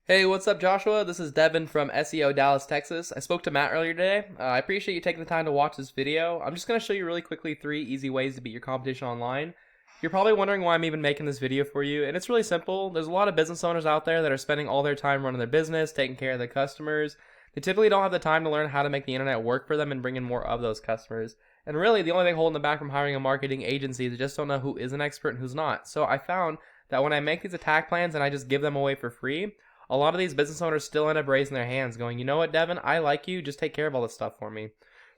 Hey, what's up, Joshua? This is Devin from SEO Dallas, Texas. I spoke to Matt earlier today. I appreciate you taking the time to watch this video. I'm just going to show you really quickly 3 easy ways to beat your competition online. You're probably wondering why I'm even making this video for you, and it's really simple. There's a lot of business owners out there that are spending all their time running their business, taking care of their customers. They typically don't have the time to learn how to make the internet work for them and bring in more of those customers. And really, the only thing holding them back from hiring a marketing agency is they just don't know who is an expert and who's not. So I found that when I make these attack plans and I just give them away for free, a lot of these business owners still end up raising their hands going, you know what, Devin, I like you, just take care of all this stuff for me.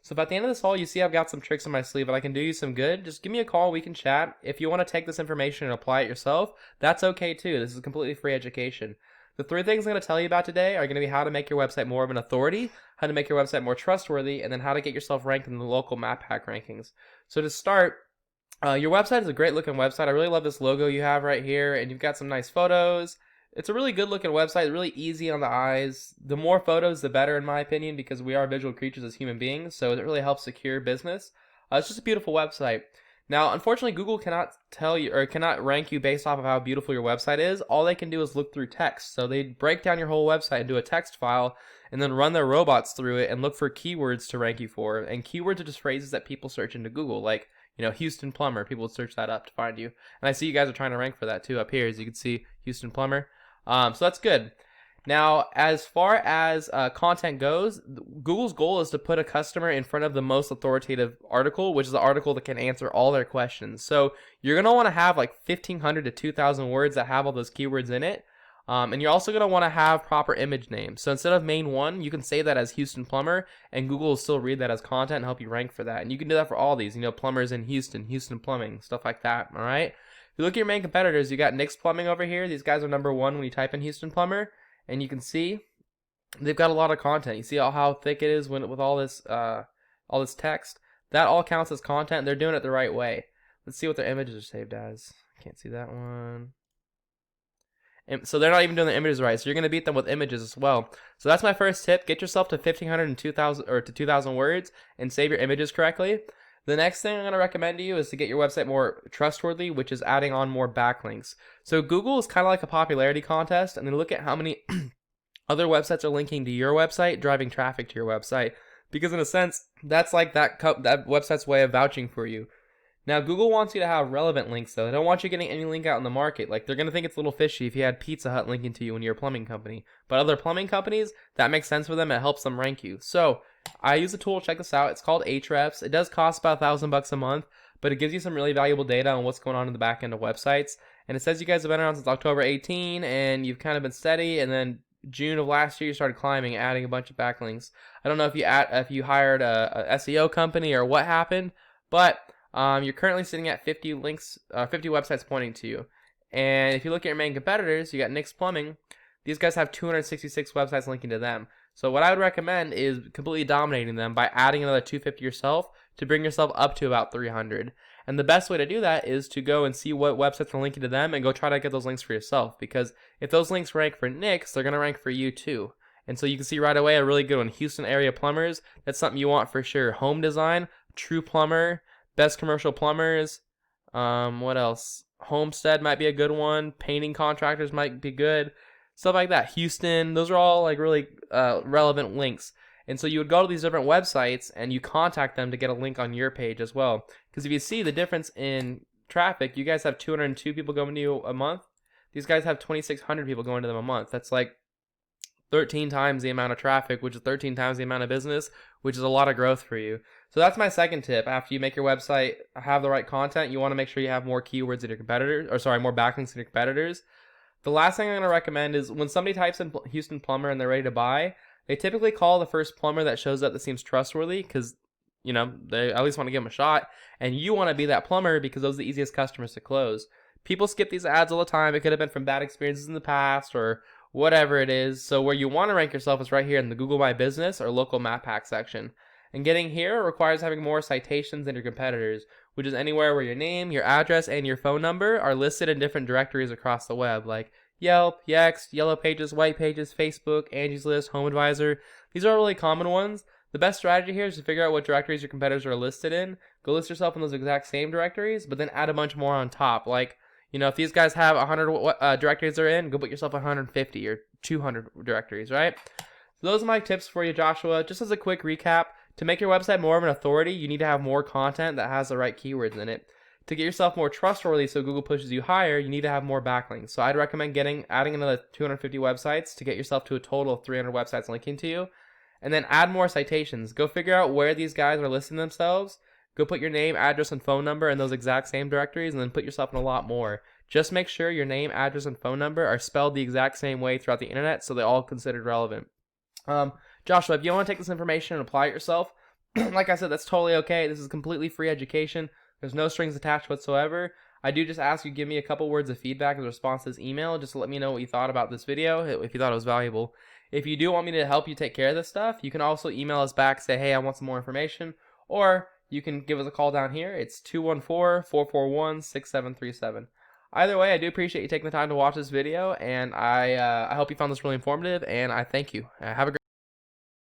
So if at the end of this haul you see I've got some tricks in my sleeve and I can do you some good, just give me a call, we can chat. If you want to take this information and apply it yourself, that's okay too. This is completely free education. The 3 things I'm going to tell you about today are going to be how to make your website more of an authority, how to make your website more trustworthy, and then how to get yourself ranked in the local map hack rankings. So to start, your website is a great looking website. I really love this logo you have right here, and you've got some nice photos. It's a really good looking website, really easy on the eyes. The more photos, the better in my opinion, because we are visual creatures as human beings, so it really helps secure business. It's just a beautiful website. Now, unfortunately, Google cannot tell you or cannot rank you based off of how beautiful your website is. All they can do is look through text. So they break down your whole website into a text file and then run their robots through it and look for keywords to rank you for. And keywords are just phrases that people search into Google, like, Houston Plumber. People would search that up to find you. And I see you guys are trying to rank for that too up here, as you can see, Houston Plumber. So that's good. Now, as far as content goes, Google's goal is to put a customer in front of the most authoritative article, which is the article that can answer all their questions. So you're going to want to have like 1,500 to 2,000 words that have all those keywords in it. And you're also going to want to have proper image names. So instead of main one, you can save that as Houston Plumber, and Google will still read that as content and help you rank for that. And you can do that for all these, plumbers in Houston, Houston Plumbing, stuff like that, all right? If you look at your main competitors, you got Nick's Plumbing over here. These guys are #1 when you type in Houston Plumber, and you can see they've got a lot of content. You see how thick it is with all this text. That all counts as content. They're doing it the right way. Let's see what their images are saved as. Can't see that one. And so they're not even doing the images right. So you're going to beat them with images as well. So that's my first tip. Get yourself to 1,500 and 2,000 or to 2,000 words and save your images correctly. The next thing I'm going to recommend to you is to get your website more trustworthy, which is adding on more backlinks. So Google is kind of like a popularity contest, and they look at how many other websites are linking to your website, driving traffic to your website. Because in a sense, that's like that website's way of vouching for you. Now, Google wants you to have relevant links, though. They don't want you getting any link out in the market. Like, they're going to think it's a little fishy if you had Pizza Hut linking to you when you're a plumbing company. But other plumbing companies, that makes sense for them. It helps them rank you. So, I use a tool, check this out. It's called Ahrefs. It does cost about $1,000 a month, but it gives you some really valuable data on what's going on in the back end of websites. And it says you guys have been around since October 18, and you've kind of been steady, and then June of last year you started climbing, adding a bunch of backlinks. I don't know if you hired a SEO company or what happened, but you're currently sitting at 50 links, 50 websites pointing to you. And if you look at your main competitors, you got Nick's Plumbing. These guys have 266 websites linking to them. So what I would recommend is completely dominating them by adding another 250 yourself to bring yourself up to about 300. And the best way to do that is to go and see what websites are linking to them and go try to get those links for yourself. Because if those links rank for Nick's, they're going to rank for you too. And so you can see right away a really good one. Houston area plumbers, that's something you want for sure. Home design, True Plumber, Best Commercial Plumbers, what else? Homestead might be a good one. Painting contractors might be good. Stuff like that. Houston, those are all like really relevant links. And so you would go to these different websites and you contact them to get a link on your page as well. Because if you see the difference in traffic, you guys have 202 people going to you a month. These guys have 2,600 people going to them a month. That's like 13 times the amount of traffic, which is 13 times the amount of business, which is a lot of growth for you. So that's my second tip. After you make your website have the right content, you want to make sure you have more keywords than your competitors, more backlinks than your competitors. The last thing I'm going to recommend is when somebody types in Houston Plumber and they're ready to buy, they typically call the first plumber that shows up that seems trustworthy because, they at least want to give them a shot. And you want to be that plumber because those are the easiest customers to close. People skip these ads all the time. It could have been from bad experiences in the past or whatever it is. So where you want to rank yourself is right here in the Google My Business or local map hack section. And getting here requires having more citations than your competitors, which is anywhere where your name, your address, and your phone number are listed in different directories across the web, like Yelp, Yext, Yellow Pages, White Pages, Facebook, Angie's List, Home Advisor. These are really common ones. The best strategy here is to figure out what directories your competitors are listed in. Go list yourself in those exact same directories, but then add a bunch more on top, like You know, if these guys have 100 directories they're in, go put yourself 150 or 200 directories, right? So those are my tips for you, Joshua. Just as a quick recap, to make your website more of an authority, you need to have more content that has the right keywords in it. To get yourself more trustworthy so Google pushes you higher, you need to have more backlinks. So I'd recommend adding another 250 websites to get yourself to a total of 300 websites linking to you. And then add more citations. Go figure out where these guys are listing themselves. Go put your name, address, and phone number in those exact same directories, and then put yourself in a lot more. Just make sure your name, address, and phone number are spelled the exact same way throughout the internet so they're all considered relevant. Joshua, if you want to take this information and apply it yourself, like I said, that's totally okay. This is completely free education. There's no strings attached whatsoever. I do just ask you give me a couple words of feedback as a response to this email, just to let me know what you thought about this video, if you thought it was valuable. If you do want me to help you take care of this stuff, you can also email us back, say, hey, I want some more information, or you can give us a call down here. It's 214-441-6737. Either way, I do appreciate you taking the time to watch this video, and I hope you found this really informative, and I thank you. Have a great